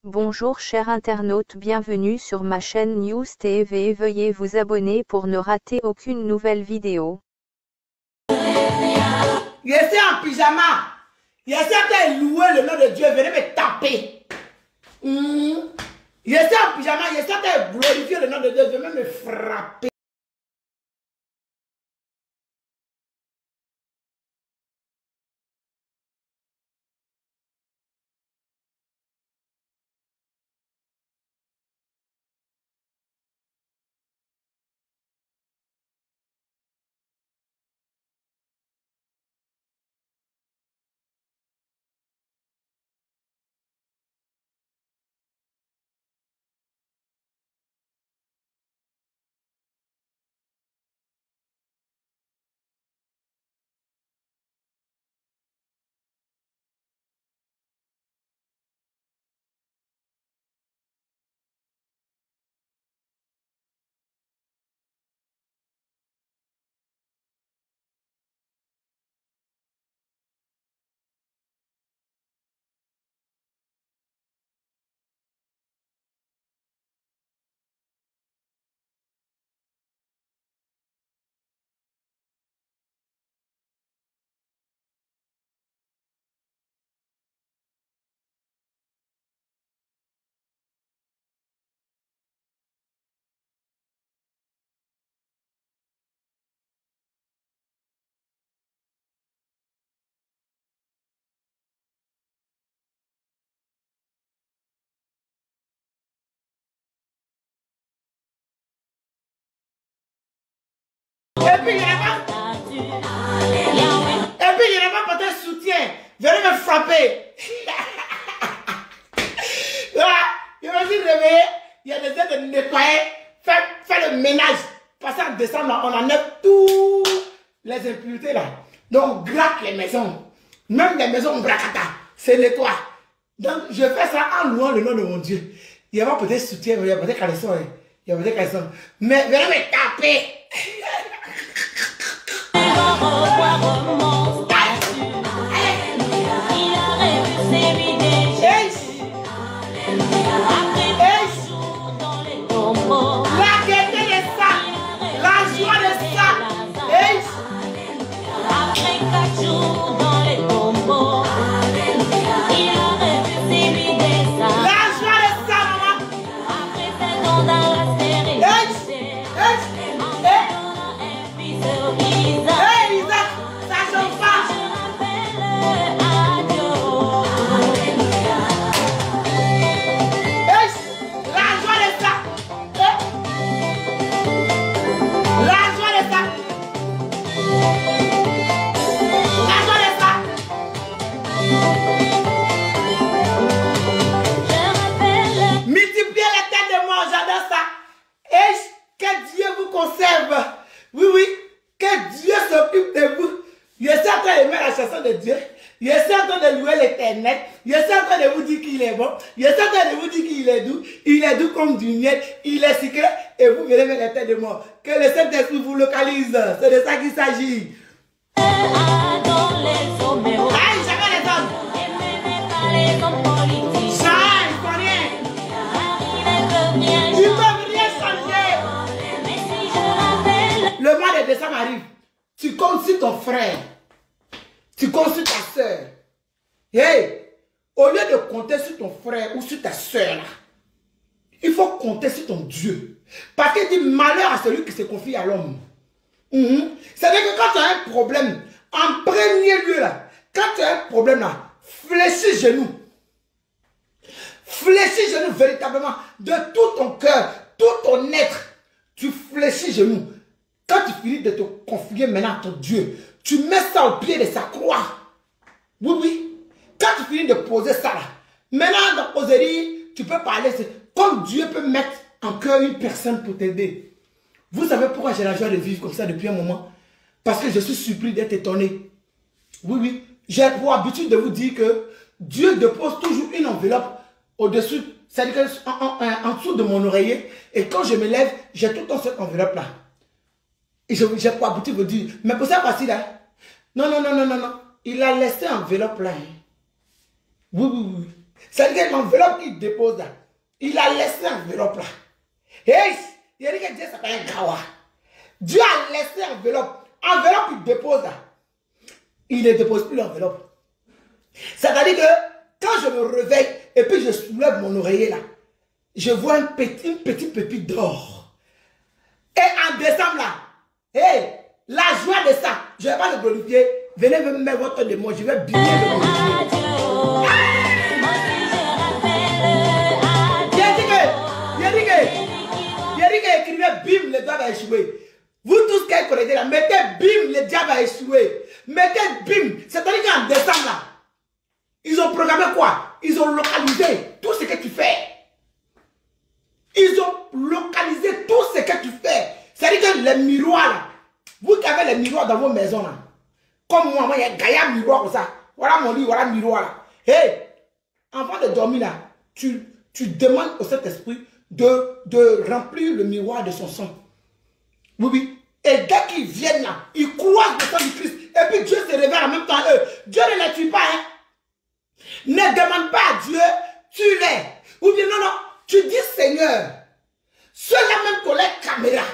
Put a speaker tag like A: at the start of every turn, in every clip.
A: Bonjour chers internautes, bienvenue sur ma chaîne News TV. Veuillez vous abonner pour ne rater aucune nouvelle vidéo.
B: Je suis en pyjama. Je suis en train de louer le nom de Dieu. Venez me taper. Je suis en pyjama. Je suis en train de glorifier le nom de Dieu. Venez me frapper. Et puis, je n'ai pas porté soutien. Venez me frapper. Je me suis réveillé. Il y a des aides de nettoyer. Faire le ménage. Parce qu'en décembre, on enlève toutes les impuretés là. Donc, gratte les maisons. Même les maisons bracata. C'est nettoie. Donc, je fais ça en louant le nom de mon Dieu. Il n'y a pas peut-être soutien, il y a peut-être caleçon. Il y a peut-être caleçon. Mais venez me taper. Conserve. Oui, oui. Que Dieu s'occupe de vous. Je suis en train d'aimer la chanson de Dieu. Je suis en train de louer l'Éternel. Je suis en train de vous dire qu'il est bon. Je suis en train de vous dire qu'il est doux. Il est doux comme du miel. Il est sucré. Et vous venez me la tête de moi. Que le Saint-Esprit vous localise. C'est de ça qu'il s'agit. Le mois de décembre arrive. Tu comptes sur ton frère. Tu comptes sur ta soeur. Hey, au lieu de compter sur ton frère ou sur ta soeur, il faut compter sur ton Dieu. Parce qu'il dit malheur à celui qui se confie à l'homme. C'est-à-dire que quand tu as un problème, en premier lieu là, quand tu as un problème là, fléchis genoux. Fléchis genoux véritablement. De tout ton cœur, tout ton être, tu fléchis genoux. Quand tu finis de te confier maintenant à ton Dieu, tu mets ça au pied de sa croix. Oui, oui. Quand tu finis de poser ça là, maintenant dans la poserie, tu peux parler. Comme Dieu peut mettre en cœur une personne pour t'aider. Vous savez pourquoi j'ai la joie de vivre comme ça depuis un moment? Parce que je suis surpris d'être étonné. Oui, oui. J'ai pour habitude de vous dire que Dieu dépose toujours une enveloppe au-dessus, c'est-à-dire en dessous de mon oreiller. Et quand je me lève, j'ai tout le temps cette enveloppe-là. Et j'ai pour habitude de vous dire, mais pour ça, voici là. Non. Il a laissé enveloppe là. Oui. C'est-à-dire que l'enveloppe qu'il dépose là, il a laissé l'enveloppe là. Hey, il a dit que Dieu s'appelle un Gawa. Dieu a laissé l'enveloppe. Enveloppe qu'il dépose là. Il ne dépose plus l'enveloppe. C'est-à-dire que quand je me réveille et puis je soulève mon oreiller là, je vois une petite pépite d'or. Et en décembre là, hey, la joie de ça, je ne vais pas le glorifier. Venez me mettre votre de moi, je vais bien le glorifier. Il a dit que écrivait bim, le diable a échoué. Vous tous qui connaissez là, mettez bim, le diable a échoué. Mettez bim. C'est-à-dire qu'en décembre là, ils ont programmé quoi? Ils ont localisé tout ce que tu fais. Ils ont localisé tout ce que tu fais. C'est-à-dire que les miroirs là, vous qui avez les miroirs dans vos maisons là, comme moi, il y a un gaillard miroir comme ça. Voilà mon lit, voilà le miroir là. Hey, avant de dormir là, tu demandes au Saint-Esprit de remplir le miroir de son sang. Oui, oui. Et dès qu'ils viennent là, ils croisent le sang du Christ. Et puis Dieu se révèle en même temps à eux. Dieu ne les tue pas. Hein. Ne demande pas à Dieu, tue-les. Ou bien non, non, tu dis Seigneur, ceux-là même qui ont les caméras,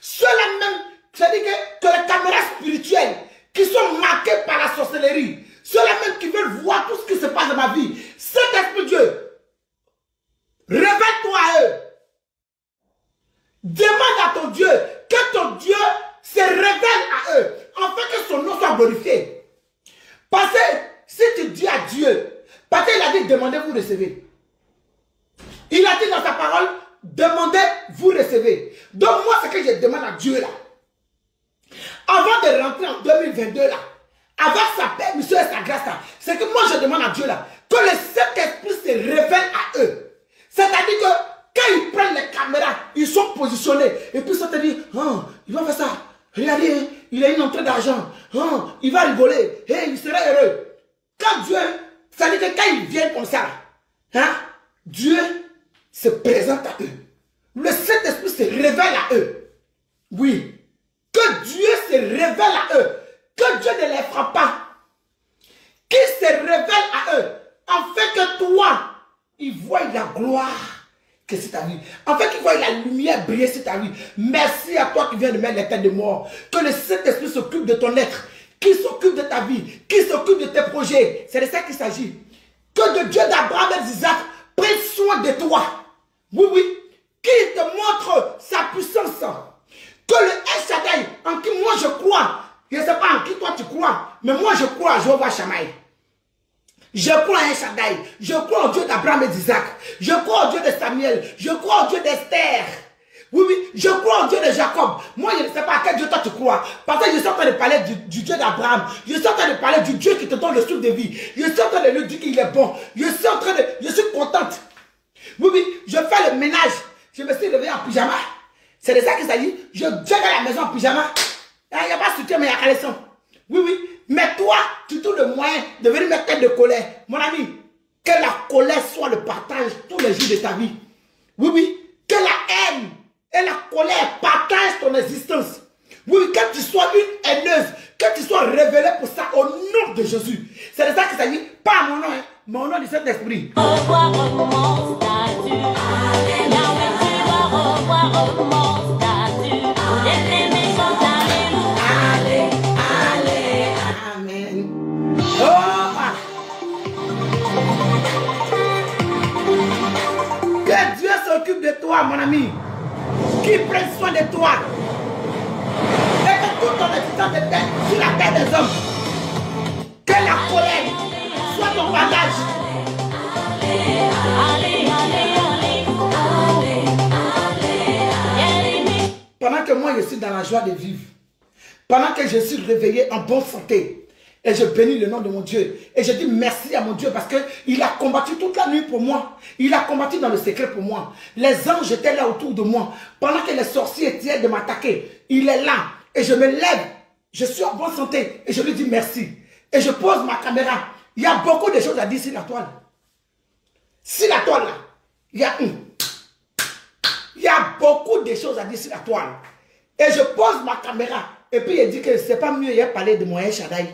B: ceux-là même, c'est-à-dire que les caméras spirituelles qui sont marquées par la sorcellerie, ceux-là même qui veulent voir tout ce qui se passe dans ma vie, Saint-Esprit Dieu, révèle-toi à eux. Demande à ton Dieu que ton Dieu se révèle à eux, afin que son nom soit glorifié. Parce que si tu dis à Dieu, parce qu'il a dit demandez, vous recevez. Il a dit dans sa parole, demandez, vous recevez. Donc moi, ce que je demande à Dieu là, avant de rentrer en 2022 là, avec sa permission et sa grâce là, c'est que moi je demande à Dieu là, que le Saint-Esprit se révèle à eux. C'est-à-dire que quand ils prennent les caméras, ils sont positionnés. Et puis ça te dit, oh, il va faire ça. Regardez, il a une entrée d'argent. Oh, il va rigoler. Hey, il sera heureux. Quand Dieu, c'est-à-dire que quand ils viennent comme ça, hein, Dieu se présente à eux. Le Saint-Esprit se révèle à eux. Oui. Que Dieu se révèle à eux. Que Dieu ne les frappe pas. Qu'il se révèle à eux. Afin que toi, ils voient la gloire que c'est ta vie. En fait, qu'ils voient la lumière briller sur ta vie. Merci à toi qui viens de mettre les têtes de mort. Que le Saint-Esprit s'occupe de ton être. Qu'il s'occupe de ta vie. Qu'il s'occupe de tes projets. C'est de ça qu'il s'agit. Que le Dieu d'Abraham et d'Isaac prenne soin de toi. Oui, oui. Qu'il te montre sa puissance. Que le El Shaddai, en qui moi je crois, je ne sais pas en qui toi tu crois, mais moi je crois à Jéhovah Shammai. Je crois à El Shaddai. Je crois au Dieu d'Abraham et d'Isaac. Je crois au Dieu de Samuel. Je crois au Dieu d'Esther. Oui, oui, je crois au Dieu de Jacob. Moi, je ne sais pas à quel Dieu toi tu crois. Parce que je suis en train de parler du Dieu d'Abraham. Je suis en train de parler du Dieu qui te donne le souffle de vie. Je suis en train de lui dire qu'il est bon. Je suis contente. Oui, oui, je fais le ménage. Je me suis levé en pyjama. C'est de ça qu'il s'agit. Je viens à la maison en pyjama. Il n'y a pas de soutien, mais il y a caleçon. Oui, oui. Mais toi, tu trouves le moyen de venir mettre tête de colère. Mon ami, que la colère soit le partage tous les jours de ta vie. Oui, oui. Que la haine et la colère partagent ton existence. Oui, oui. Que tu sois une haineuse. Que tu sois révélé pour ça au nom de Jésus. C'est de ça qu'il s'agit. Pas à mon nom, hein, mais au nom du Saint-Esprit.
C: Revoir mon statut. Là où tu vas revoir mon statut. Les méchants, alléluia.
B: Allez, amen. Oh. Que Dieu s'occupe de toi, mon ami. Qu'il prenne soin de toi. Et que tout ton existence est sur la tête des hommes. Que la colère soit ton bagage. Pendant que moi je suis dans la joie de vivre, pendant que je suis réveillé en bonne santé, et je bénis le nom de mon Dieu, et je dis merci à mon Dieu parce qu'il a combattu toute la nuit pour moi, il a combattu dans le secret pour moi, les anges étaient là autour de moi, pendant que les sorciers étaient de m'attaquer, il est là, et je me lève, je suis en bonne santé, et je lui dis merci, et je pose ma caméra, il y a beaucoup de choses à dire sur la toile, la toile là, il y a beaucoup de choses à dire sur la toile. Et je pose ma caméra. Et puis il dit que c'est pas mieux, il a parlé de mon El Shaddai.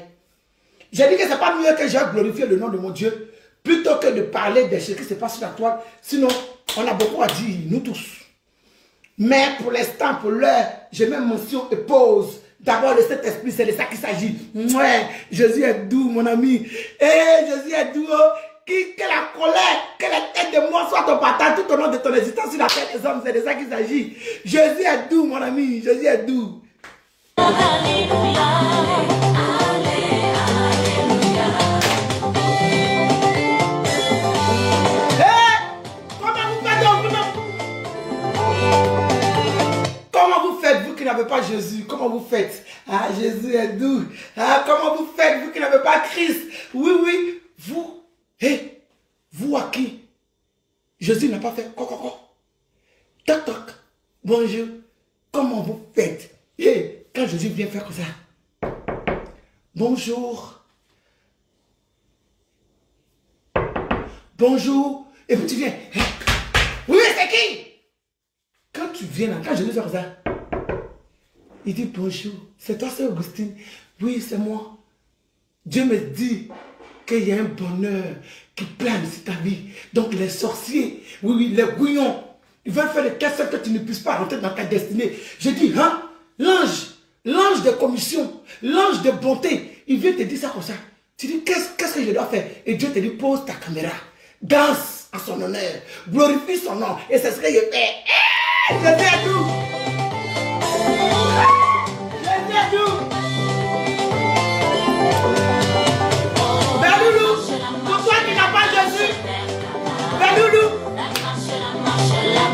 B: J'ai dit que c'est pas mieux que j'ai glorifié le nom de mon Dieu plutôt que de parler des choses qui se passent sur la toile. Sinon, on a beaucoup à dire, nous tous. Mais pour l'instant, pour l'heure, je mets mention et pause. D'abord, le Saint-Esprit, c'est de ça qu'il s'agit. Ouais, Jésus est doux, mon ami. Jésus est doux. Que la colère, que la tête de moi soit ton partage tout au long de ton existence sur la tête des hommes. C'est de ça qu'il s'agit. Jésus est doux, mon ami. Jésus est doux. Comment vous faites, vous qui n'avez pas Jésus? Comment vous faites? Ah, Jésus est doux. Ah, comment vous faites, vous qui n'avez pas Christ? Oui, oui, vous. Vous à qui Jésus n'a pas fait coco. Toc toc. Bonjour. Comment vous faites? Quand Jésus vient faire comme ça. Bonjour. Bonjour. Et puis tu viens. Oui, c'est qui? Quand tu viens là, quand Jésus fait comme ça, il dit bonjour. C'est toi, c'est Augustine. Oui, c'est moi. Dieu me dit qu'il y a un bonheur qui plane sur ta vie. Donc les sorciers, oui, les gouillons, ils veulent faire de telle sorte que tu ne puisses pas rentrer dans ta destinée. Je dis, hein, l'ange de commission, l'ange de bonté, il vient te dire ça comme ça. Tu dis, qu'est-ce que je dois faire? Et Dieu te dit, pose ta caméra, danse à son honneur, glorifie son nom. Et c'est ce que je fais. Je fais à tout. Je fais à tout. Pour toi qui n'as pas Jésus, Loulou.
C: La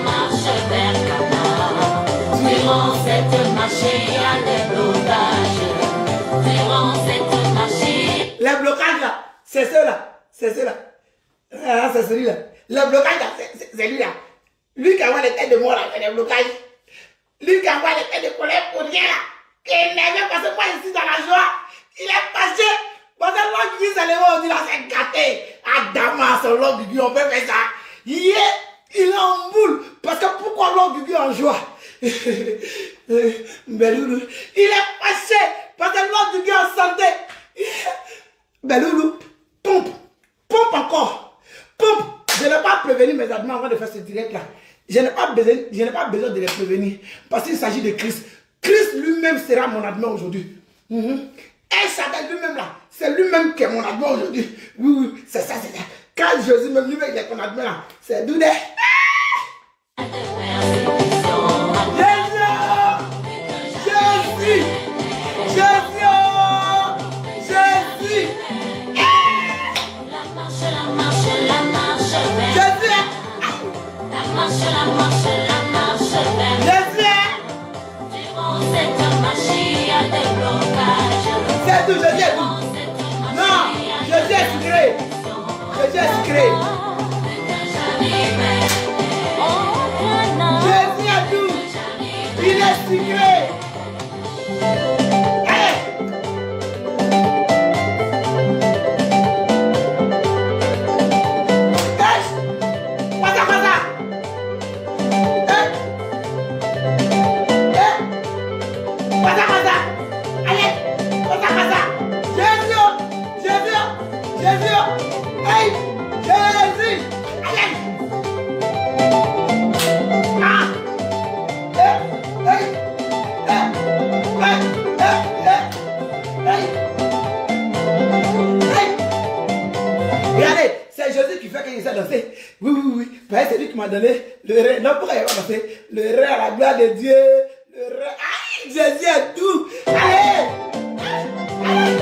C: marche vers Canaan. Durant cette marche, il y a des blocages. Durant cette marche.
B: Les blocages là, c'est ceux-là. C'est ceux-là. Ah, c'est celui-là. Le blocage là, c'est lui là. Lui qui envoie les têtes de mort là, c'est des blocages. Lui qui envoie les têtes de colère pour rien là. Qui est énervé parce que moi ici dans la joie. Il est fâché. Parce que l'homme qui s'est levé, on dit là, c'est gâté. À Damas, l'homme qui on peut faire ça. Il est en boule. Parce que pourquoi l'homme qui en joie? Beloulou. Il est fâché. Parce que l'homme qui en santé. Beloulou. Pompe. Pompe encore. Pompe. Je n'ai pas prévenu mes admins avant de faire ce direct là. Je n'ai pas besoin de les prévenir. Parce qu'il s'agit de Christ. Christ lui-même sera mon admin aujourd'hui. El Shaddai lui-même là, c'est lui-même qui est mon admin aujourd'hui. Oui, oui, c'est ça, c'est ça. Quand Jésus même lui-même il est mon admin là, c'est Doudé. Jésus! Jésus! Jésus!
C: La marche vers
B: Jésus!
C: la marche vers
B: Jésus!
C: Durant cette marche, il y a des blocages.
B: C'est tout, Jésus est tout. Non, Jésus est sucré. Jésus est sucré. Jésus est tout. Il est sucré. Regardez, c'est Jésus qui fait qu'il essaie de danser. Oui, oui, oui. C'est lui qui m'a donné le rêve. Non, pourquoi il va danser? Le rêve à la gloire de Dieu. Le rêve. Aïe, Jésus est doux. Allez! Allez!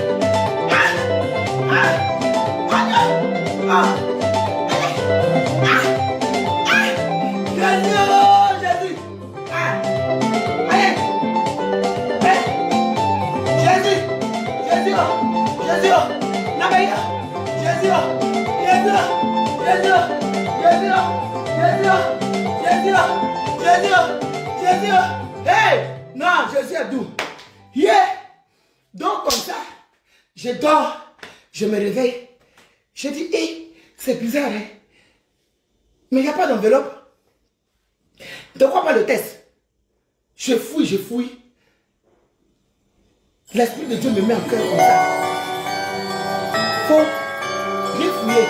B: Jésus, oh Jésus! Allez! Jésus! Jésus! Jésus! Nabaïa! Jésus! Jésus! Jésus! Jésus! Jésus! Jésus! Jésus! Hey! Non, Jésus est doux. Yeah! Donc comme ça, je dors, je me réveille. Je dis, hé, c'est bizarre, hein? Mais il n'y a pas d'enveloppe. De quoi pas le test? Je fouille. L'Esprit de Dieu me met en cœur comme ça. Faut bien fouiller.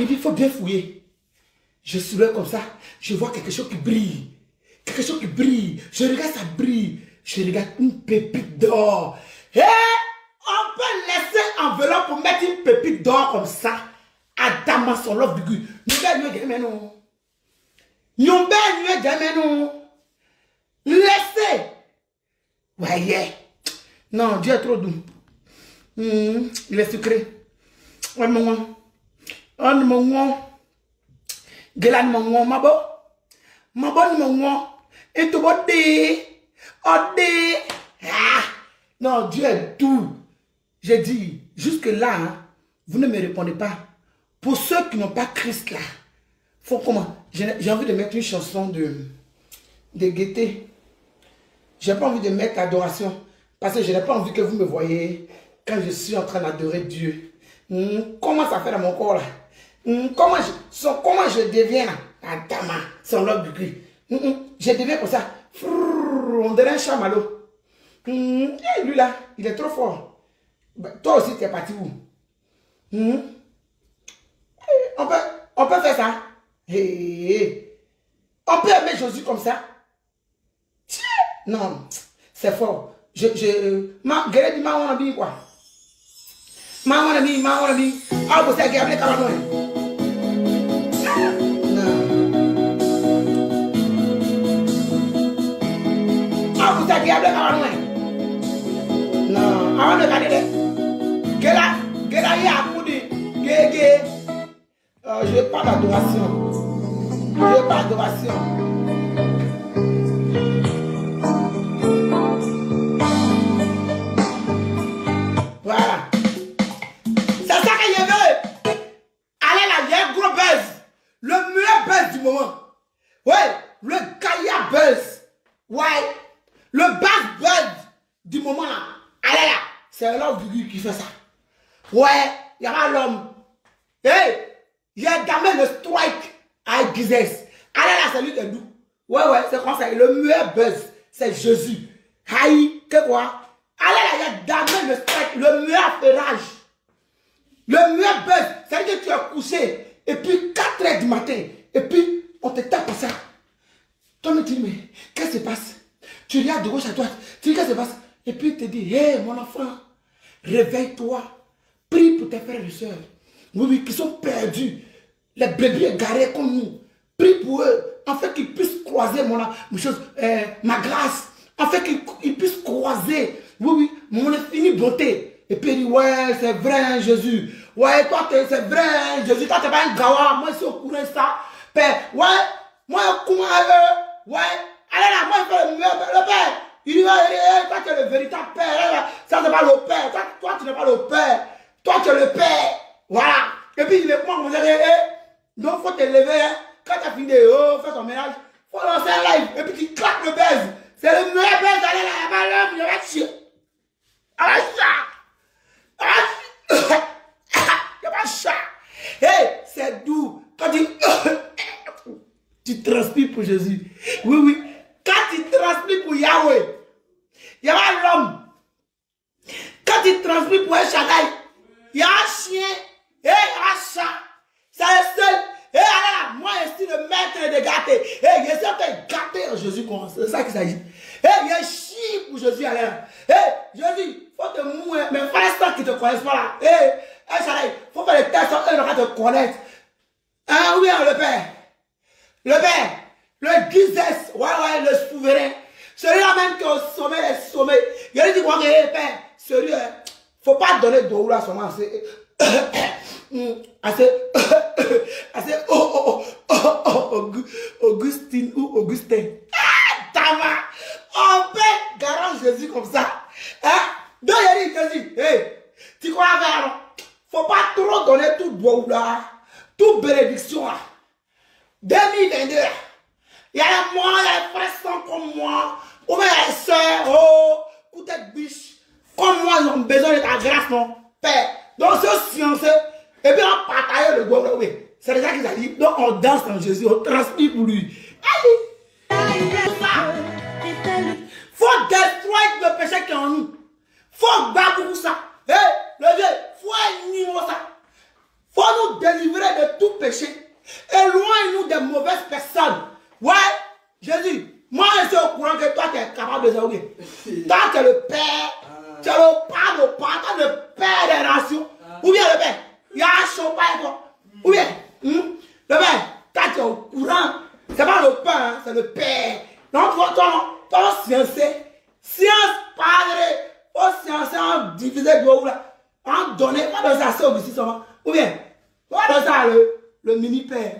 B: il dit, il faut bien fouiller. Je soulève comme ça, je vois quelque chose qui brille. Quelque chose qui brille. Je regarde, ça brille. Je regarde une pépite d'or. Et on peut laisser enveloppe pour mettre une pépite d'or comme ça. À Damasson, l'offre du Gu. Laissez. Ouais. Non, Dieu est trop doux. Il est sucré. Oh mon Gelan mon mabo. Mabo mon. Et tout body. Non, Dieu est doux. J'ai dit, jusque-là, hein, vous ne me répondez pas. Pour ceux qui n'ont pas Christ là, faut comment? J'ai envie de mettre une chanson de gaieté. J'ai pas envie de mettre adoration. Parce que je n'ai pas envie que vous me voyez quand je suis en train d'adorer Dieu. Comment ça fait dans mon corps là? Comment je deviens là? Adama, son lobe du cul. Je deviens comme ça. On dirait un chamallow. Lui là, il est trop fort. Toi aussi, tu es parti où? On peut faire ça. On peut aimer Jésus comme ça. Non, c'est fort. Guerre dit, ma wanna be quoi? Ma wanna be. Ah, vous savez, appelez comment non. Ah, vous savez, appelez comment non, avant de regarder. Gela, il y a un coup de gégé. Je n'ai pas d'adoration. Je n'ai pas d'adoration. Voilà. C'est ça que je veux. Allez là, il y a un gros buzz. Le meilleur buzz du moment. Ouais, le Gaïa buzz. Ouais, le buzz du moment là. Allez là, c'est l'homme qui fait ça. Ouais, il y a pas l'homme. Hey, il y a gamé le strike à Gizès. Allez là, c'est lui qui est doux. Ouais, c'est comme ça. Le meilleur buzz, c'est Jésus. Aïe, que quoi? Allez là, il y a gamé le strike, le meilleur ferrage. Le meilleur buzz, c'est que tu es couché. Et puis 4 h du matin. Et puis, on te tape ça. Toi, tu dis, mais qu'est-ce qui se passe? Tu regardes de gauche à droite. Tu dis, qu'est-ce qui se passe? Et puis il te dit, hé mon enfant, réveille-toi, prie pour tes frères et sœurs. Oui, qui sont perdus, les brebis égarés comme nous. Prie pour eux, afin qu'ils puissent croiser ma grâce, afin qu'ils puissent croiser, mon infinie bonté. Et puis il dit, ouais, c'est vrai Jésus. Ouais, toi, c'est vrai Jésus, toi, t'es pas un gawa, moi, je suis au courant de ça. Père, ouais, moi, comment ouais, allez là, moi, je fais le Père. Il dit, toi tu es le véritable père, ça c'est pas le père, toi tu n'es pas le père, toi tu es le père, voilà. Et puis il est point, vous dit, donc il faut te lever, quand tu as fini de faire ton ménage, il faut lancer un live, et puis tu claques le buzz, c'est le meilleur buzz, allez là, il n'y a pas l'homme, il n'y a pas de chien, il n'y a pas de chat, hey, c'est doux, quand tu transpires pour Jésus, oui. Quand tu transpires pour Yahweh, il y a pas l'homme. Quand tu transpires pour un Shaddai, il y a un chien et un chat. C'est le seul. Et alors, moi, je suis le maître de gâter. Et je suis en train de gâter en Jésus. C'est ça qu'il s'agit. Et il y a un chien pour Jésus à l'air. Et Jésus, il faut te mourir. Mais frère, ça qui ne te connaissent pas là. Et Shaddai, il faut faire les tests, eux ne te connaître. Hein, oui, le Père. Le Père. Le Gizès, ouais, le souverain. Celui-là même qui est au sommet des sommets. Il a dit quoi, Père, sérieux, faut pas donner de roue à son nom. Augustine ou Augustin. Tama, on peut garantir Jésus comme ça. Donc il a dit Jésus, tu crois faire, faut pas trop donner tout bois là, toute bénédiction là. 2022. Il y a les moi, il y a les frères sont comme moi, ou bien les soeurs, peut-être biche, comme moi, ils ont besoin de ta grâce, non, Père. Donc, c'est science, et puis on partage le bois, oui. C'est déjà qu'ils ont dit, donc on danse en Jésus, on transpire pour lui. Allez, faut détruire le péché qui est en nous. Faut battre pour ça. Le Dieu, faut animer ça. Faut pour nous délivrer de tout péché. Éloigne-nous des mauvaises personnes. Ouais, Jésus, moi je suis au courant que toi tu es capable de sauver. Toi tu es le Père, tu es le Père de Père, tu es le Père des nations. Ou bien le Père, il y a un champagne quoi. Ou bien, le Père, toi tu es au courant. C'est pas le Père, hein, c'est le Père. Non, toi, science, Padre, oh science, en divisé de haut là, en donné, pas dans ça, c'est aussi seulement. Ou bien, pas dans ça, le mini-père,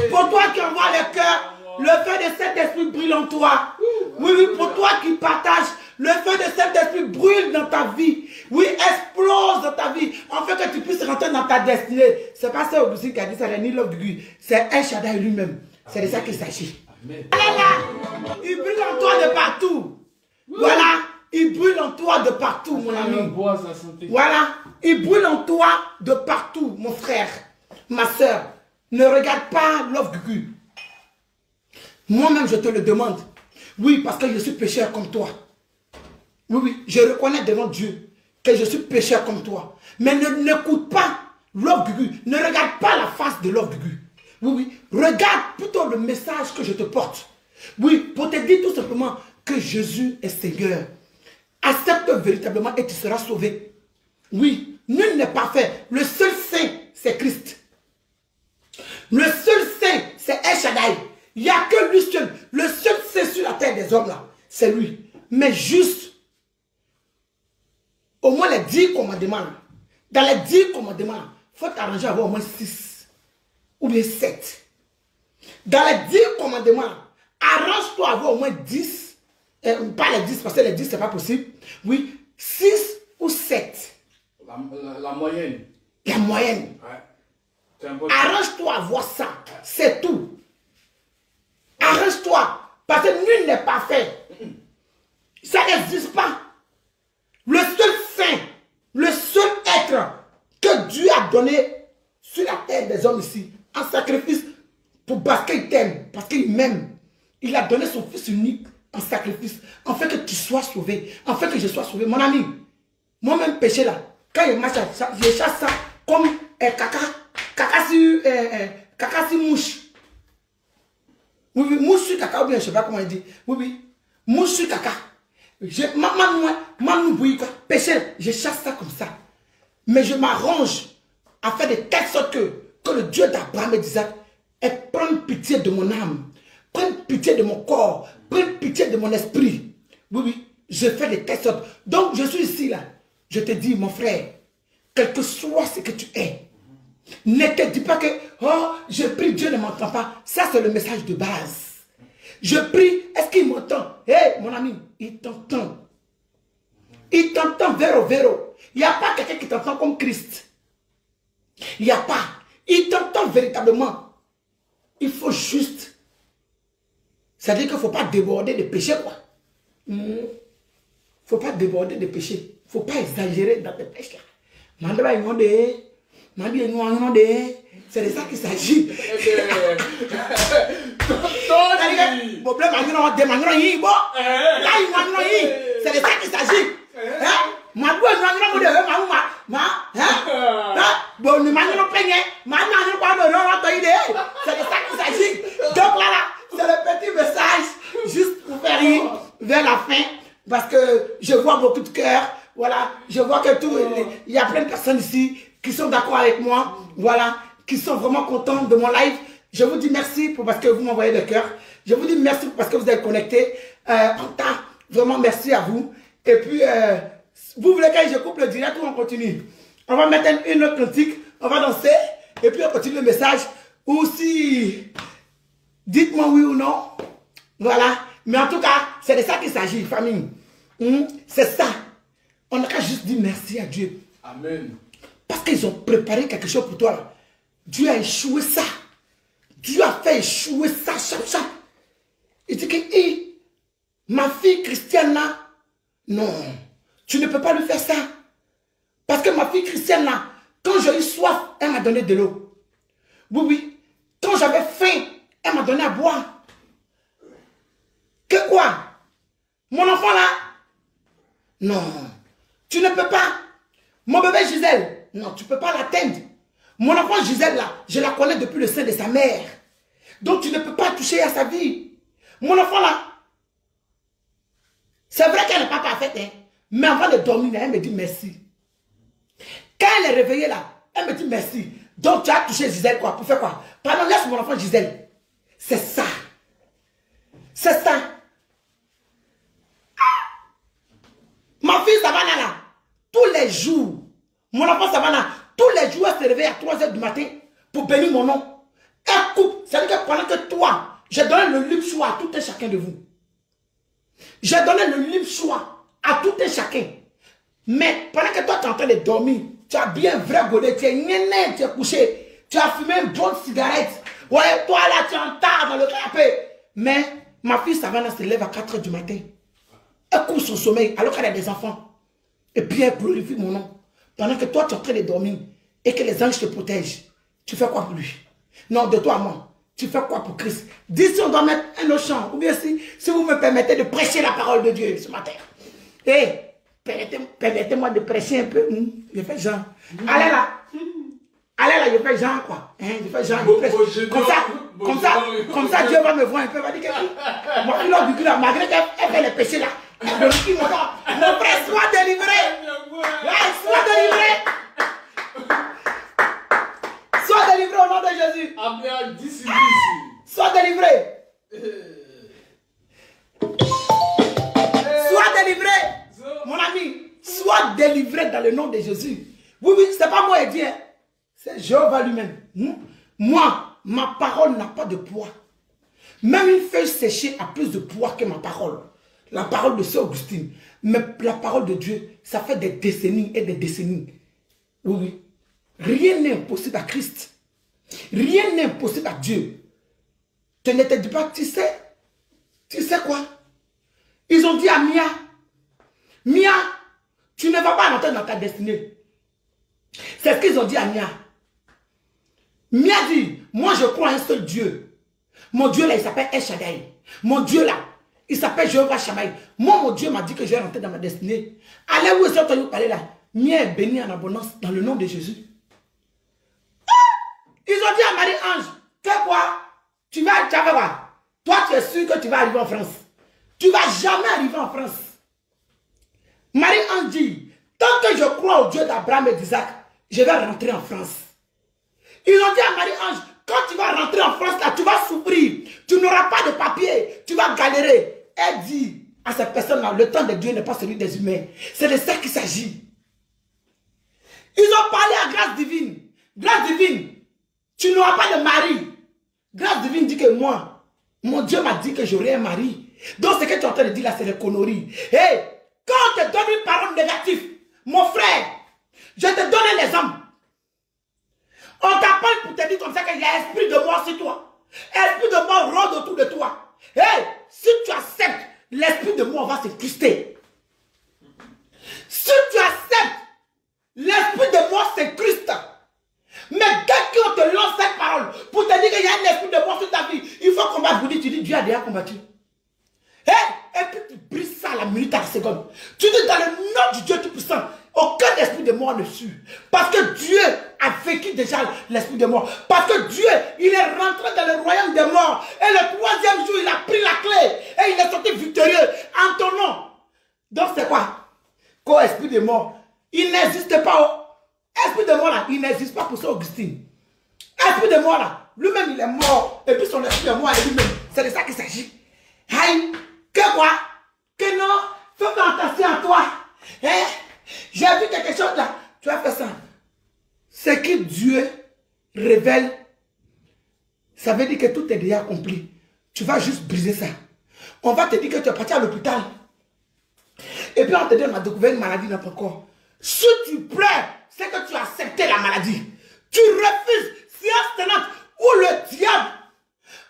B: Pour toi qui envoie le cœur, le feu de cet esprit brûle en toi. Oui, oui, pour toi qui partage, le feu de cet esprit brûle dans ta vie. Oui, explose dans ta vie. Afin que tu puisses rentrer dans ta destinée. C'est pas ça aussi qui a dit ça, ni l'homme de Dieu. C'est El Shaddai lui-même. C'est de ça qu'il s'agit. Il brûle en toi de partout. Voilà. Il brûle en toi de partout, mon ami. Voilà. Il brûle en toi de partout, mon frère, ma soeur. Ne regarde pas l'offre de Dieu. Moi-même, je te le demande. Oui, parce que je suis pécheur comme toi. Oui, oui, je reconnais devant Dieu que je suis pécheur comme toi. Mais n'écoute pas l'offre de Dieu. Ne regarde pas la face de l'offre de Dieu. Oui, oui, regarde plutôt le message que je te porte. Oui, pour te dire tout simplement que Jésus est Seigneur. Accepte véritablement et tu seras sauvé. Oui, nul n'est parfait. Le seul saint, c'est Christ. Le seul saint, c'est El Shaddai. Il n'y a que lui seul. Le seul saint sur la terre des hommes là, c'est lui. Mais juste, au moins les 10 commandements. Dans les 10 commandements, il faut t'arranger à avoir au moins 6 ou bien 7. Dans les 10 commandements, arrange-toi à avoir au moins 10. Pas les 10, parce que les 10, ce n'est pas possible. Oui, 6 ou 7.
D: La moyenne.
B: La moyenne.
D: Ouais.
B: Arrange-toi à voir ça. C'est tout. Arrange-toi. Parce que nul n'est parfait. Ça n'existe pas. Le seul saint, le seul être que Dieu a donné sur la terre des hommes ici, en sacrifice, parce qu'il t'aime, parce qu'il m'aime. Il a donné son fils unique en sacrifice, afin que tu sois sauvé, afin que je sois sauvé. Mon ami, moi-même péché là, quand je marche, je chasse ça comme caca sur mouche. Oui, oui, mouche sur caca, ou bien je ne sais pas comment il dit. Oui, oui, mouche sur caca. Péché, je chasse ça comme ça. Mais je m'arrange à faire de telle sorte que le Dieu d'Abraham et d'Isaac prenne pitié de mon âme, prenne pitié de mon corps, prenne pitié de mon esprit. Oui, oui, je fais de telle sorte. Donc, je suis ici là. Je te dis, mon frère, quel que soit ce que tu es, ne te dis pas que, oh, je prie, Dieu ne m'entend pas. Ça, c'est le message de base. Je prie, est-ce qu'il m'entend? Hé, mon ami, il t'entend. Il t'entend véro. Il n'y a pas quelqu'un qui t'entend comme Christ. Il n'y a pas. Il t'entend véritablement. Il faut juste. C'est-à-dire qu'il ne faut pas déborder de péché, quoi. Il ne faut pas déborder de péché. Il ne faut pas exagérer dans tes péchés. C'est de ça qu'il s'agit. C'est de ça qu'il s'agit. C'est de ça qu'il s'agit. Donc là, c'est le petit message juste pour faire rire vers la fin. Parce que je vois beaucoup de cœurs. Voilà, je vois que tout, il y a plein de personnes ici qui sont d'accord avec moi. Voilà, qui sont vraiment contents de mon live. Je vous dis merci parce que vous m'envoyez le cœur. Je vous dis merci parce que vous êtes connectés. Vraiment merci à vous. Et puis, vous voulez que je coupe le direct ou on continue? On va mettre une autre cantique, on va danser et puis on continue le message. Ou si, dites-moi oui ou non. Voilà. Mais en tout cas, c'est de ça qu'il s'agit, famille. C'est ça. On n'a qu'à juste dire merci à Dieu.
D: Amen.
B: Parce qu'ils ont préparé quelque chose pour toi. Là. Dieu a échoué ça. Dieu a fait échouer ça. Il dit que ma fille Christiane là, non, tu ne peux pas lui faire ça. Parce que ma fille Christiane là, quand j'ai eu soif, elle m'a donné de l'eau. Oui, oui. Quand j'avais faim, elle m'a donné à boire. Que quoi? Mon enfant là? Non. Tu ne peux pas. Mon bébé Gisèle, Non, tu ne peux pas l'atteindre. Mon enfant Gisèle, là, je la connais depuis le sein de sa mère. Donc, tu ne peux pas toucher à sa vie. Mon enfant, là, c'est vrai qu'elle n'est pas parfaite, hein, mais avant de dormir, elle me dit merci. Quand elle est réveillée, là, elle me dit merci. Donc, tu as touché Gisèle, quoi, pour faire quoi? Pardon, laisse mon enfant Gisèle. C'est ça. C'est ça. Ma fille Savannah, là, tous les jours, mon enfant Savannah, tous les jours, elle se réveille à 3 h du matin pour bénir mon nom. Elle coupe. C'est-à-dire que pendant que toi, j'ai donné le libre choix à tout un chacun de vous. J'ai donné le libre choix à tout un chacun. Mais pendant que toi, tu es en train de dormir, tu as bien vrai godé, tu es néné, tu es couché, tu as fumé une bonne cigarette. Ouais, toi là, tu es en tard dans le canapé. Mais ma fille Savannah se lève à 4 h du matin. Elle coupe son sommeil alors qu'elle a des enfants. Et puis elle glorifie mon nom. Pendant que toi, tu es en train de dormir et que les anges te protègent, tu fais quoi pour lui? Non, de toi à moi. Tu fais quoi pour Christ? Dis si on doit mettre un autre chant. Ou bien si vous me permettez de prêcher la parole de Dieu ce matin. Et permettez-moi de prêcher un peu. Je fais Jean. Allez là. Allez là, je fais Jean quoi. Je fais Jean. Comme ça, Dieu va me voir un peu. Va dire que moi, il a du là, malgré qu'elle fait les péchés là. Mon frère, sois délivré. Sois délivré. Sois délivré au nom de Jésus. Sois délivré. Sois délivré. Mon ami, sois délivré dans le nom de Jésus. Oui, oui, ce n'est pas moi qui dis. C'est Jéhovah lui-même. Moi, ma parole n'a pas de poids. Même une feuille séchée a plus de poids que ma parole. La parole de Saint Augustine. Mais la parole de Dieu, ça fait des décennies et des décennies. Oui, oui. Rien n'est impossible à Christ. Rien n'est impossible à Dieu. Tu ne te dis pas, tu sais quoi? Ils ont dit à Mia, Mia, tu ne vas pas rentrer dans ta destinée. C'est ce qu'ils ont dit à Mia. Mia dit, moi je crois en un seul Dieu. Mon Dieu là, il s'appelle El Shaddai. Mon Dieu là, il s'appelle Jéhovah Shammai. Moi, mon Dieu m'a dit que je vais rentrer dans ma destinée. Allez où est-ce que tu parler là? Mia est bénie en abondance dans le nom de Jésus. Ils ont dit à Marie-Ange, fais quoi? Tu vas voir. Toi, tu es sûr que tu vas arriver en France. Tu ne vas jamais arriver en France. Marie-Ange dit, tant que je crois au Dieu d'Abraham et d'Isaac, je vais rentrer en France. Ils ont dit à Marie-Ange, quand tu vas rentrer en France, là, tu vas souffrir. Tu n'auras pas de papier. Tu vas galérer. Elle dit à ces personnes-là, le temps de Dieu n'est pas celui des humains. C'est de ça qu'il s'agit. Ils ont parlé à grâce divine. Grâce divine, tu n'auras pas de mari. Grâce divine dit que moi, mon Dieu m'a dit que j'aurai un mari. Donc ce que tu es en train de dire là, c'est des conneries. Hey, quand on te donne une parole négative, mon frère, je te donne les hommes. On t'appelle pour te dire comme ça qu'il y a esprit de mort sur toi. Esprit de mort rôde autour de toi. Hey, si tu acceptes, l'esprit de mort va se cruster. Si tu acceptes, l'esprit de mort s'incruste. Mais dès qu'on te lance cette parole pour te dire qu'il y a un esprit de mort sur ta vie, il faut combattre. Vous dites, tu dis, Dieu a déjà combattu. Hey, et puis tu brises ça à la minute, à la seconde. Tu dis dans le nom du Dieu Tout-Puissant, aucun esprit de mort ne suit. Parce que Dieu a vécu déjà l'esprit de mort. Parce que Dieu, il est rentré dans le royaume des morts. Et le troisième jour, il a pris la clé. Et il est sorti victorieux en ton nom. Donc c'est quoi? Qu'au esprit de mort, il n'existe pas. Esprit de mort là, il n'existe pas pour Saint Augustine. Esprit de mort là, lui-même il est mort. Et puis son esprit de mort est lui-même. C'est de ça qu'il s'agit. Aïe, que quoi? Que non? Fais attention à toi. Hein? J'ai vu quelque chose là. Tu as fait ça. Ce que Dieu révèle, ça veut dire que tout est déjà accompli. Tu vas juste briser ça. On va te dire que tu es parti à l'hôpital. Et puis on te dit on a découvert une maladie dans ton corps. Si tu pleures, c'est que tu as accepté la maladie. Tu refuses, séance tenante, où le diable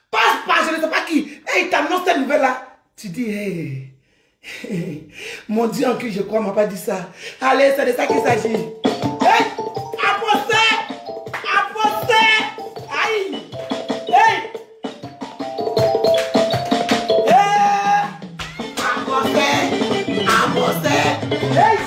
B: passe par je ne sais pas qui, et il t'annonce cette nouvelle-là. Tu dis, hey, mon Dieu en qui je crois m'a pas dit ça. Allez, c'est de ça qu'il s'agit. Hey, apostez, aïe, hey, apostez, hey.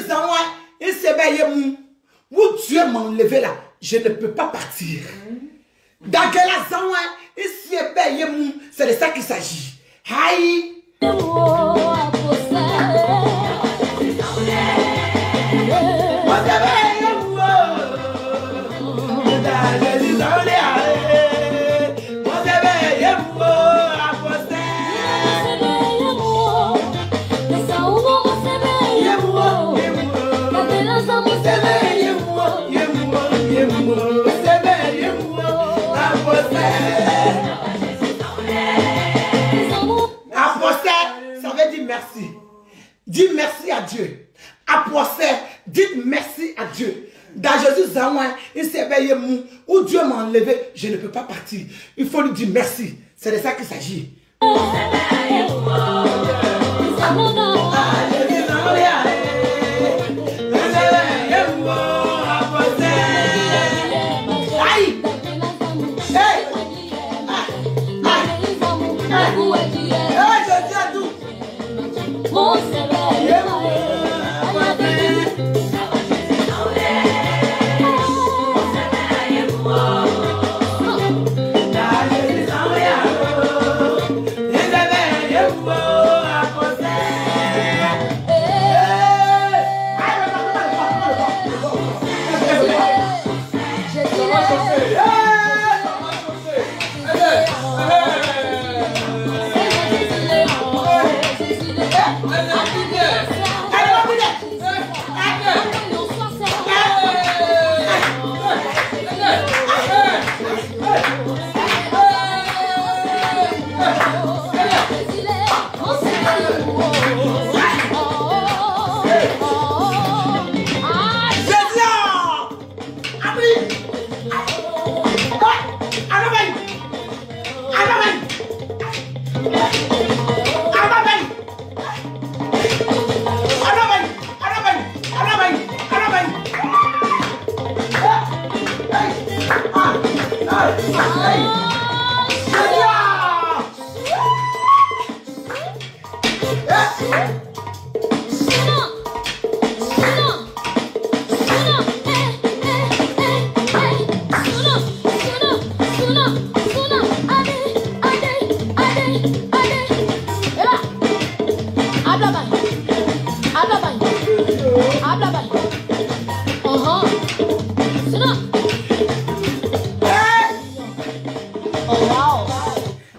B: Zawa, il s'est baillé mou. Où Dieu m'a enlevé là, je ne peux pas partir. Dans quel Zawa, il s'est baillé mou. C'est de ça qu'il s'agit. Aïe. Ça veut dire merci. Dis merci à Dieu. Apostel, dites merci à Dieu. Dans Jésus, il s'est éveillé mou. Où Dieu m'a enlevé, je ne peux pas partir. Il faut lui dire merci. C'est de ça qu'il s'agit.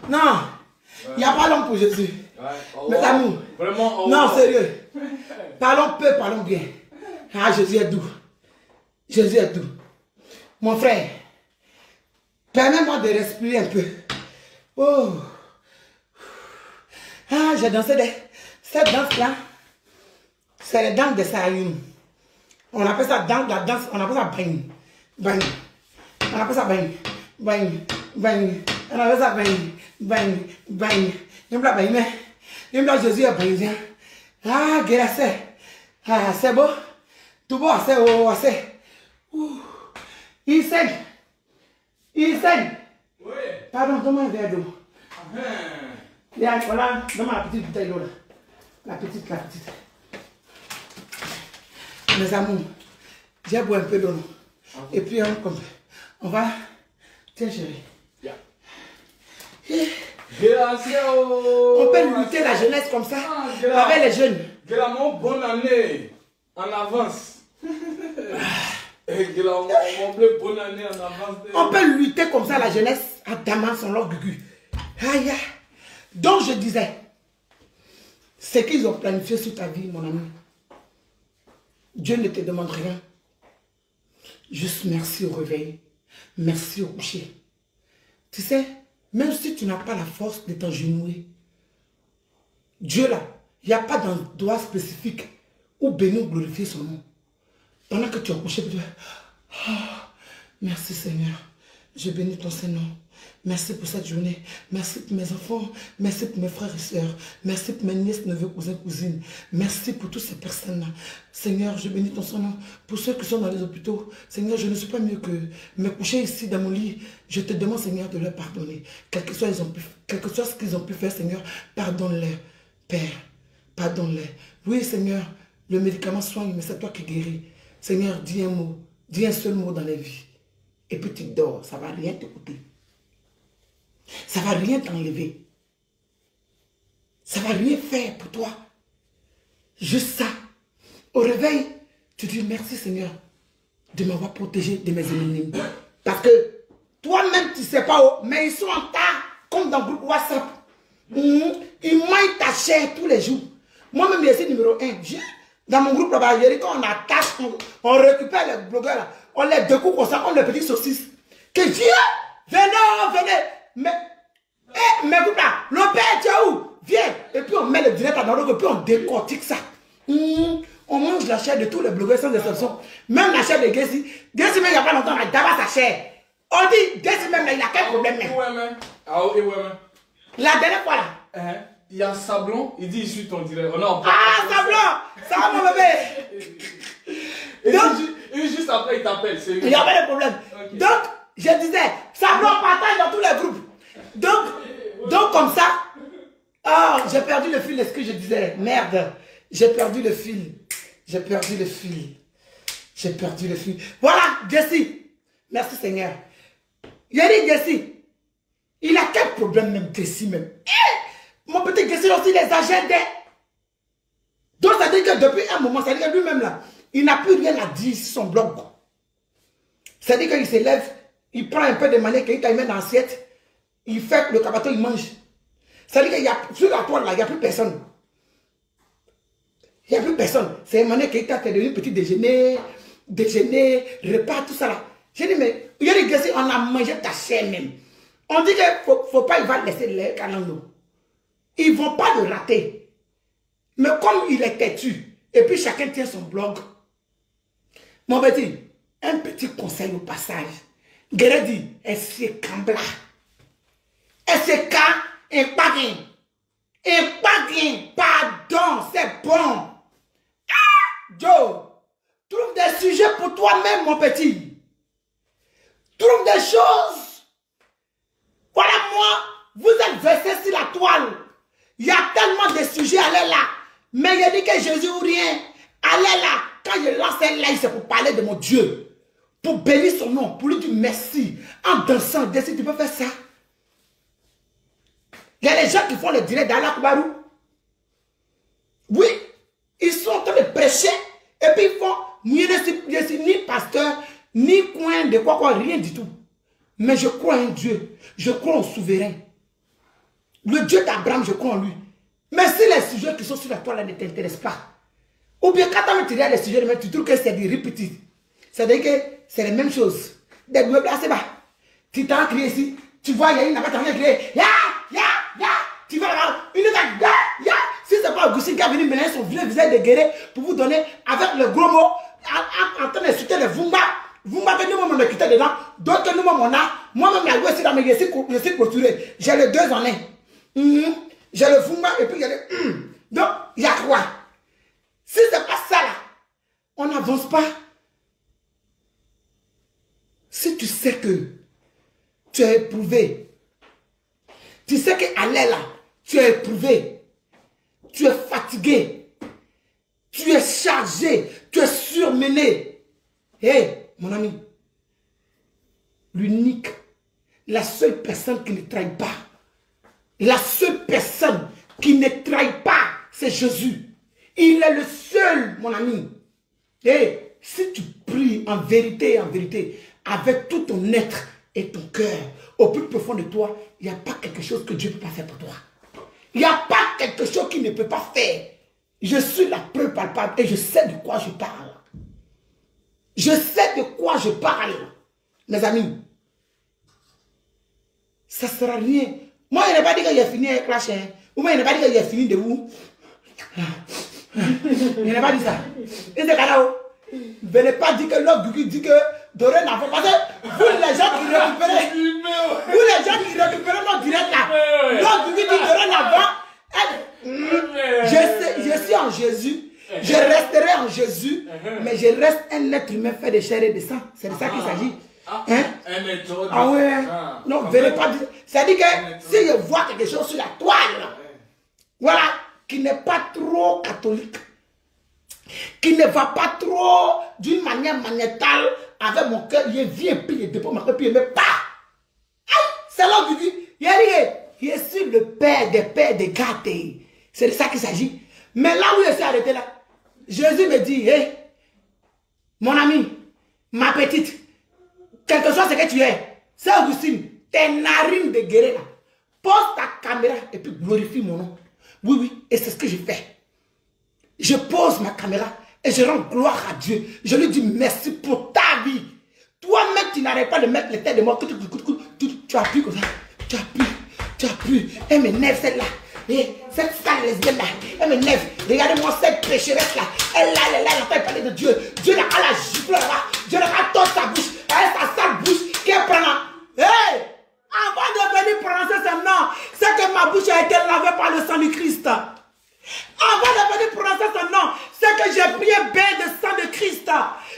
B: Non, il n'y a pas l'homme pour Jésus. Mes amours.
D: Vraiment,
B: non, sérieux. Parlons peu, parlons bien. Ah, Jésus est doux. Jésus est doux. Mon frère, permets-moi de respirer un peu. Oh. Ah, j'ai dansé cette danse-là. C'est la danse de Saïm. On appelle ça danse, la danse, on appelle ça bang. Bang. On appelle ça bang. Bang. Bang. On appelle ça bang. Bang. Bang. Jésus est brisé. Ah, grâce. Ah, c'est beau. Tout beau, c'est beau, c'est. Il saigne. Il saigne.
D: Oui.
B: Pardon, donne-moi un verre d'eau. Voilà, donne-moi la petite bouteille d'eau là. La petite. Mes amours, j'ai bu un peu d'eau. Et puis on va. Tiens, chérie. On peut lutter la jeunesse comme ça, avec les jeunes.
D: Guélamon, bonne année en avance. Guélamon, bonne année en avance.
B: On peut lutter comme ça la jeunesse à Damas, son leur gugu. Aïe, aïe. Donc je disais, ce qu'ils ont planifié sur ta vie, mon ami, Dieu ne te demande rien. Juste merci au réveil, merci au coucher. Tu sais, même si tu n'as pas la force de t'engenouiller, Dieu là, il n'y a pas d'endroit spécifique où bénir ou glorifier son nom. Pendant que tu es couché, tu dis, oh, merci Seigneur, je bénis ton Saint-Nom. Merci pour cette journée. Merci pour mes enfants. Merci pour mes frères et sœurs. Merci pour mes nièces, neveux, cousins, cousines. Merci pour toutes ces personnes-là. Seigneur, je bénis ton Saint-Nom. Pour ceux qui sont dans les hôpitaux, Seigneur, je ne suis pas mieux que me coucher ici dans mon lit. Je te demande, Seigneur, de leur pardonner. Quel que soit ce qu'ils ont pu faire, Seigneur, pardonne-les. Père, pardonne-les. Oui, Seigneur, Le médicament soigne, mais c'est toi qui guéris. Seigneur, dis un mot, dis un seul mot dans la vie. Et puis tu dors, ça ne va rien te coûter. Ça ne va rien t'enlever. Ça ne va rien faire pour toi. Juste ça. Au réveil, tu dis merci Seigneur de m'avoir protégé de mes ennemis. Parce que toi-même, tu ne sais pas où, mais ils sont en tas, comme dans le groupe WhatsApp. Ils mangent ta chair tous les jours. Moi-même, je suis numéro 1. Dans mon groupe là-bas, quand on attache, on récupère les blogueurs là, on les découpe comme ça, comme les petits saucisses. Que Dieu, venez. Mais groupe là, le père, tu es où? Viens. Et puis on met le direct à l'ordre, et puis on décortique ça. On mange la chair de tous les blogueurs sans exception. Même la chair de Gessi. Gessi, même il n'y a pas longtemps, il a d'abord sa chair. On dit, Gessi même là, il a quel problème même? La dernière fois là.
D: Il y a Sablon, il dit je suis ton direct.
B: Sablon! Ça va mon bébé!
D: Et juste après il t'appelle.
B: Il n'y a pas de problème. Okay. Donc, je disais, Sablon partage dans tous les groupes. Donc comme ça, j'ai perdu le fil de ce que je disais. Merde, j'ai perdu le fil. Voilà, Gessi. Merci Seigneur. Il a dit Gessi. Il a quel problème même, Gessi même? Mon petit Gessi aussi les agendes. Donc ça veut dire que depuis un moment, ça veut dire que lui-même là, il n'a plus rien à dire sur son blog. Ça veut dire qu'il se lève, il prend un peu de manette qu'il met dans l'assiette, il fait le cabato, il mange. Ça veut dire qu'il y a, sur la toile là, il n'y a plus personne. Il n'y a plus personne. C'est un manette qui t'a donné un petit déjeuner, repas, tout ça là. J'ai dit, mais il y a des Gessi, on a mangé ta chair même. On dit qu'il ne faut pas, il va laisser les canons. Ils ne vont pas le rater. Mais comme il est têtu, et puis chacun tient son blog. Mon petit, un petit conseil au passage. Guéré dit, est-ce cambla? Est-ce et pas bien? Et pas bien, pardon, c'est bon. Joe, trouve des sujets pour toi-même, mon petit. Trouve des choses. Voilà moi, vous êtes versés sur la toile. Il y a tellement de sujets, allez là. Mais il dit que Jésus ou rien. Allez là. Quand je lance un live, c'est pour parler de mon Dieu. Pour bénir son nom, pour lui dire merci. En dansant, si tu peux faire ça. Il y a des gens qui font le direct d'Allah Koubarou. Oui, ils sont en train de prêcher. Et puis ils font, ni pasteur, ni coin de quoi, rien du tout. Mais je crois en Dieu. Je crois au souverain. Le Dieu d'Abraham, je crois en lui. Mais si les sujets qui sont sur la toile ne t'intéressent pas, ou bien quand tu regardes les sujets, tu trouves que c'est des répétitifs. C'est-à-dire que c'est les mêmes choses. Des meubles assez bas. Tu t'en crié ici, tu vois, il y a une là-bas, tu as crié, ya. Tu vas là, une attaque, ya. Si ce n'est pas Augustine qui a venu mélanger son vieux visage de guérir pour vous donner avec le gros mot, en train d'insulter les Vumba. Vumba que nous-mêmes on a quitté dedans, d'autres nous-mêmes on a. Moi-même, il y a aussi dans mes je suis clôturé. J'ai les deux en un. J'ai le Vumba et puis il y a le Donc, il y a quoi? Si ce n'est pas ça là, on n'avance pas. Si tu sais que tu es éprouvé, tu sais qu'aller là, tu es éprouvé, tu es fatigué, tu es chargé, tu es surmené. Hé, mon ami, l'unique, la seule personne qui ne trahit pas, la seule personne qui ne trahit pas, c'est Jésus. Il est le seul, mon ami. Et si tu pries en vérité, avec tout ton être et ton cœur, au plus profond de toi, il n'y a pas quelque chose que Dieu ne peut pas faire pour toi. Il n'y a pas quelque chose qu'il ne peut pas faire. Je suis la preuve palpable et je sais de quoi je parle. Je sais de quoi je parle. Mes amis, ça ne sera rien. Moi, il n'a pas dit qu'il a fini avec Clash. Ou moi, il n'a pas dit qu'il a fini de où. Il n'a pas dit ça. Et c'est là-haut. Venez pas dire que l'autre dit que dorénavant. Parce que vous, les gens qui récupérez notre direct là, l'autre dit dorénavant. Je suis en Jésus. Je resterai en Jésus. Mais je reste un être humain fait de chair et de sang. C'est de ça qu'il s'agit. Ah ouais. Non, venez pas dire. C'est-à-dire que si je vois quelque chose sur la toile, voilà, qui n'est pas trop catholique, qui ne va pas trop d'une manière magnétale avec mon cœur, il vient puis il dépose ma cœur, puis il me pas. C'est là où il dit, je suis le père des gâtés. C'est de ça qu'il s'agit. Mais là où je suis arrêté là, Jésus me dit, hé, mon ami, ma petite, quel que soit ce que tu es, c'est Augustine, tes narines de guérir là, pose ta caméra et puis glorifie mon nom. Oui, oui, et c'est ce que je fais. Je pose ma caméra et je rends gloire à Dieu. Je lui dis merci pour ta vie. Toi-même, tu n'arrêtes pas de mettre les têtes de mort. Tu appuies comme ça. Tu appuies. Elle m'énerve celle-là. Et cette sale lesbienne là, elle m'énerve. Regardez-moi cette pécheresse là. Elle a fait parler de Dieu. Dieu n'a pas la gifle là-bas. Dieu n'a pas tort sa bouche. Elle sa sale bouche qu'elle prend là. Hey! Avant de venir prononcer ce nom, c'est que ma bouche a été lavée par le sang du Christ. Avant de venir prononcer ce nom, c'est que j'ai pris un bain de sang de Christ.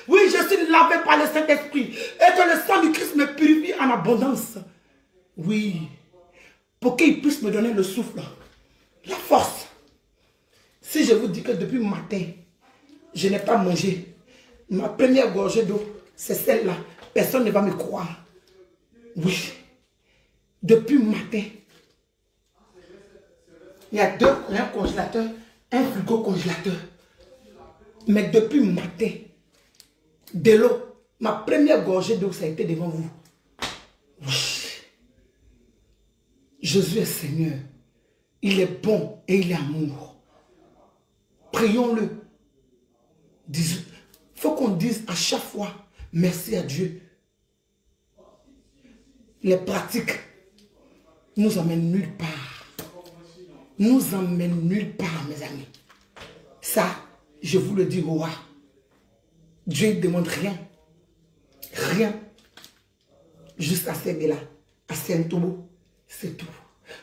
B: Oui, je suis lavé par le Saint-Esprit. Et que le sang du Christ me purifie en abondance. Oui. Pour qu'il puisse me donner le souffle, la force. Si je vous dis que depuis le matin, je n'ai pas mangé, ma première gorgée d'eau, c'est celle-là. Personne ne va me croire. Oui. Depuis le matin, il y a un congélateur, un frigo congélateur. Mais depuis le matin, de l'eau, ma première gorgée d'eau, ça a été devant vous. Oui. Jésus est Seigneur. Il est bon et il est amour. Prions-le. Il faut qu'on dise à chaque fois merci à Dieu. Les pratiques nous emmènent nulle part. Nous emmènent nulle part, mes amis. Ça, je vous le dis, roi. Dieu ne demande rien. Rien. Juste à là, à Saint-Tobo. C'est tout.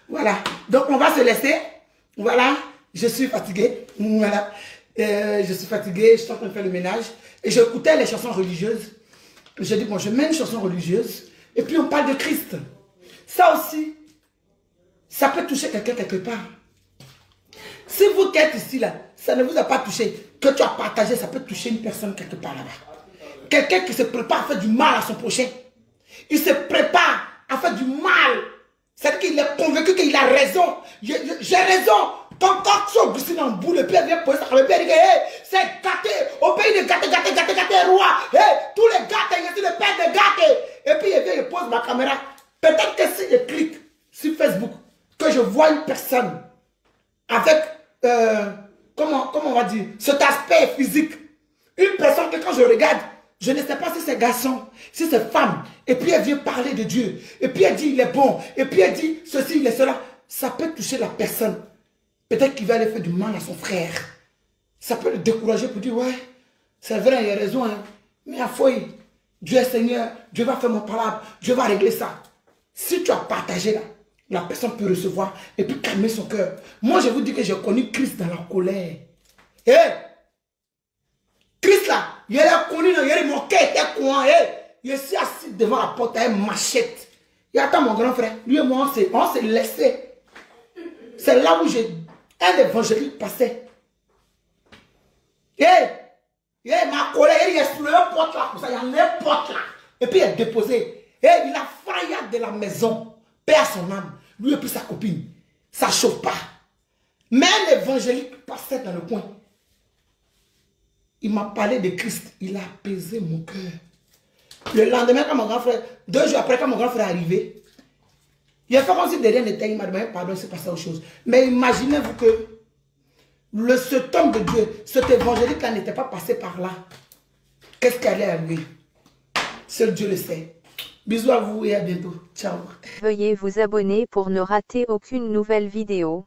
B: Voilà. Donc, on va se laisser. Voilà. Je suis fatigué. Voilà. Je suis fatigué. Je suis en train de faire le ménage. Et j'écoutais les chansons religieuses. J'ai dit, bon, je mets une chanson religieuse. Et puis, on parle de Christ. Ça aussi, ça peut toucher quelqu'un quelque part. Si vous qui êtes ici, là, ça ne vous a pas touché, que tu as partagé, ça peut toucher une personne quelque part là-bas. Quelqu'un qui se prépare à faire du mal à son prochain. Il se prépare à faire du mal. C'est-à-dire qu'il est convaincu qu'il a raison. J'ai raison. Quand tu es Augustine en boule, et puis elle vient poser sa caméra, et elle dit, hey, c'est gâté. Au pays de gâté, roi. Hey, tous les gâtés, je suis le père des gâtés. Et puis elle vient et pose ma caméra. Peut-être que si je clique sur Facebook, que je vois une personne avec, comment on va dire, cet aspect physique. Une personne que quand je regarde, je ne sais pas si c'est garçon, si c'est femme. Et puis elle vient parler de Dieu. Et puis elle dit il est bon. Et puis elle dit ceci, il est cela. Ça peut toucher la personne. Peut-être qu'il va aller faire du mal à son frère. Ça peut le décourager pour dire ouais, c'est vrai, il a raison. Hein. Mais à foi, Dieu est Seigneur. Dieu va faire mon palabre. Dieu va régler ça. Si tu as partagé là, la personne peut recevoir et puis calmer son cœur. Moi, je vous dis que j'ai connu Christ dans la colère. Hé! Christ là, il a connu, il a mon cœur était coin. Je suis assis devant la porte avec une machette. Il attend mon grand frère. Lui et moi, on s'est laissé. C'est là où un évangélique passait. Ma colère, il est sous la porte là, comme ça, il y a une porte là. Et puis il est déposé. Il a faillade de la maison. Paix à son âme. Lui et puis sa copine. Ça ne chauffe pas. Mais un évangélique passait dans le coin. Il m'a parlé de Christ. Il a apaisé mon cœur. Le lendemain, quand mon grand frère, 2 jours après, quand mon grand frère est arrivé, il a fait comme si de rien n'était. Il m'a demandé pardon, il s'est passé autre chose. Mais imaginez-vous que cet homme de Dieu, cet évangélique-là n'était pas passé par là. Qu'est-ce qui allait arriver? Seul Dieu le sait. Bisous à vous et à bientôt. Ciao.
A: Veuillez vous abonner pour ne rater aucune nouvelle vidéo.